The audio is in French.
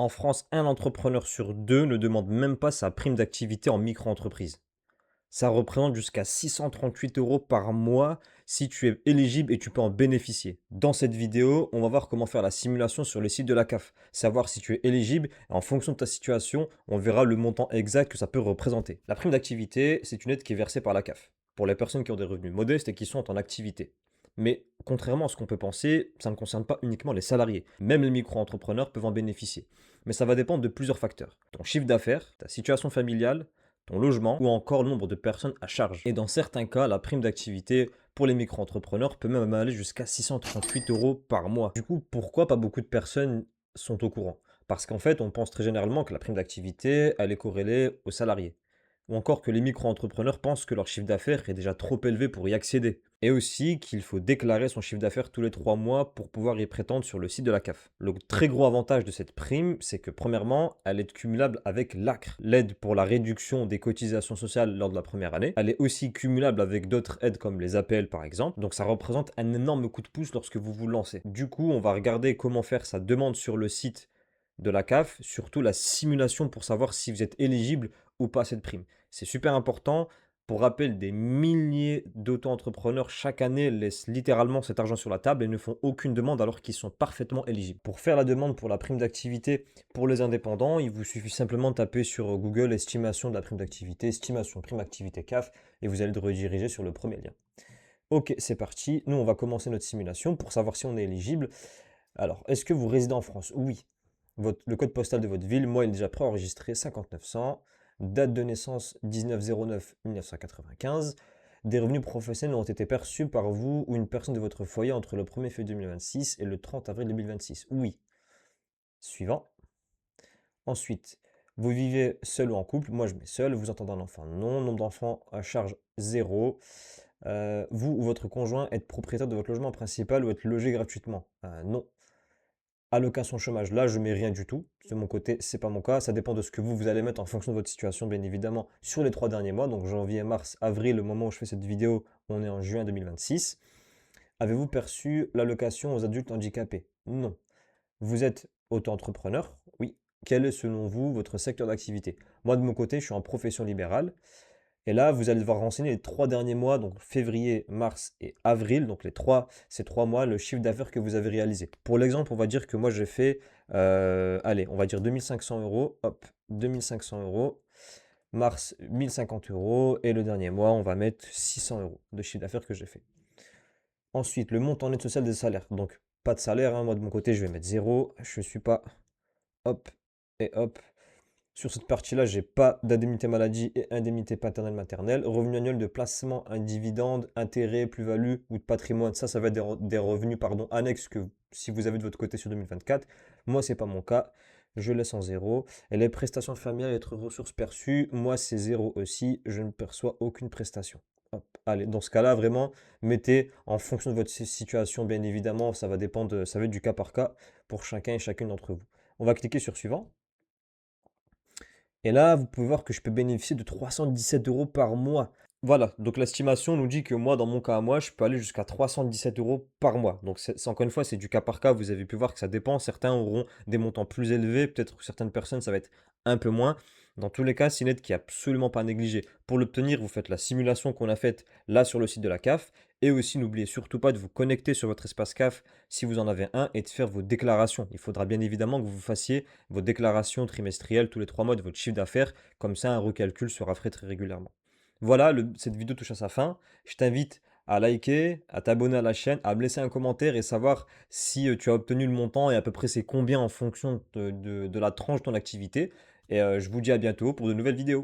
En France, un entrepreneur sur deux ne demande même pas sa prime d'activité en micro-entreprise. Ça représente jusqu'à 638 euros par mois si tu es éligible et tu peux en bénéficier. Dans cette vidéo, on va voir comment faire la simulation sur le site de la CAF, savoir si tu es éligible et en fonction de ta situation, on verra le montant exact que ça peut représenter. La prime d'activité, c'est une aide qui est versée par la CAF pour les personnes qui ont des revenus modestes et qui sont en activité. Mais contrairement à ce qu'on peut penser, ça ne concerne pas uniquement les salariés. Même les micro-entrepreneurs peuvent en bénéficier. Mais ça va dépendre de plusieurs facteurs. Ton chiffre d'affaires, ta situation familiale, ton logement ou encore le nombre de personnes à charge. Et dans certains cas, la prime d'activité pour les micro-entrepreneurs peut même aller jusqu'à 638 euros par mois. Du coup, pourquoi pas beaucoup de personnes sont au courant? Parce qu'en fait, on pense très généralement que la prime d'activité, elle est corrélée aux salariés. Ou encore que les micro-entrepreneurs pensent que leur chiffre d'affaires est déjà trop élevé pour y accéder. Et aussi qu'il faut déclarer son chiffre d'affaires tous les 3 mois pour pouvoir y prétendre sur le site de la CAF. Le très gros avantage de cette prime, c'est que premièrement, elle est cumulable avec l'ACRE, l'aide pour la réduction des cotisations sociales lors de la première année. Elle est aussi cumulable avec d'autres aides comme les APL par exemple. Donc ça représente un énorme coup de pouce lorsque vous vous lancez. Du coup, on va regarder comment faire sa demande sur le site de la CAF, surtout la simulation pour savoir si vous êtes éligible ou pas à cette prime. C'est super important. Pour rappel, des milliers d'auto-entrepreneurs chaque année laissent littéralement cet argent sur la table et ne font aucune demande alors qu'ils sont parfaitement éligibles. Pour faire la demande pour la prime d'activité pour les indépendants, il vous suffit simplement de taper sur Google estimation de la prime d'activité, estimation prime activité CAF et vous allez le rediriger sur le premier lien. Ok, c'est parti. Nous, on va commencer notre simulation pour savoir si on est éligible. Alors, est-ce que vous résidez en France? Oui. Le code postal de votre ville, moi, il est déjà préenregistré 5900. Date de naissance 19-09-1995. Des revenus professionnels ont été perçus par vous ou une personne de votre foyer entre le 1er février 2026 et le 30 avril 2026. Oui. Suivant. Ensuite, vous vivez seul ou en couple. Moi, je mets seul. Vous entendez un enfant? Non. Nombre d'enfants à charge? Zéro. Vous ou votre conjoint êtes propriétaire de votre logement principal ou êtes logé gratuitement? Non. Allocation chômage, là, je mets rien du tout. De mon côté, c'est pas mon cas. Ça dépend de ce que vous allez mettre en fonction de votre situation, bien évidemment, sur les 3 derniers mois. Donc janvier, mars, avril, le moment où je fais cette vidéo, on est en juin 2026. Avez-vous perçu l'allocation aux adultes handicapés? Non. Vous êtes auto-entrepreneur? Oui. Quel est selon vous votre secteur d'activité? Moi, de mon côté, je suis en profession libérale. Et là, vous allez devoir renseigner les 3 derniers mois, donc février, mars et avril, donc ces 3 mois, le chiffre d'affaires que vous avez réalisé. Pour l'exemple, on va dire que moi j'ai fait, allez, on va dire 2500 euros, hop, 2500 euros, mars 1050 euros, et le dernier mois, on va mettre 600 euros de chiffre d'affaires que j'ai fait. Ensuite, le montant net social des salaires. Donc, pas de salaire, hein, moi de mon côté, je vais mettre zéro, je ne suis pas, hop, et hop. Sur cette partie-là, j'ai pas d'indemnité maladie et indemnité paternelle maternelle. Revenu annuel de placement, un dividende, intérêt, plus-value ou de patrimoine. Ça va être des revenus pardon, annexes que si vous avez de votre côté sur 2024. Moi, c'est pas mon cas. Je laisse en zéro. Et les prestations familiales et autres ressources perçues, moi, c'est zéro aussi. Je ne perçois aucune prestation. Hop. Allez, dans ce cas-là, vraiment, mettez en fonction de votre situation, bien évidemment, ça va dépendre, ça va être du cas par cas pour chacun et chacune d'entre vous. On va cliquer sur suivant. Et là, vous pouvez voir que je peux bénéficier de 317 euros par mois. Voilà, donc l'estimation nous dit que moi, dans mon cas à moi, je peux aller jusqu'à 317 euros par mois. Donc encore une fois, c'est du cas par cas. Vous avez pu voir que ça dépend. Certains auront des montants plus élevés, peut-être que certaines personnes, ça va être un peu moins. Dans tous les cas, c'est une aide qui est absolument pas négligée. Pour l'obtenir, vous faites la simulation qu'on a faite là sur le site de la CAF. Et aussi, n'oubliez surtout pas de vous connecter sur votre espace CAF si vous en avez un et de faire vos déclarations. Il faudra bien évidemment que vous fassiez vos déclarations trimestrielles tous les 3 mois de votre chiffre d'affaires. Comme ça, un recalcul sera fait très régulièrement. Voilà, cette vidéo touche à sa fin. Je t'invite à liker, à t'abonner à la chaîne, à me laisser un commentaire et savoir si tu as obtenu le montant et à peu près c'est combien en fonction de la tranche de ton activité. Et je vous dis à bientôt pour de nouvelles vidéos.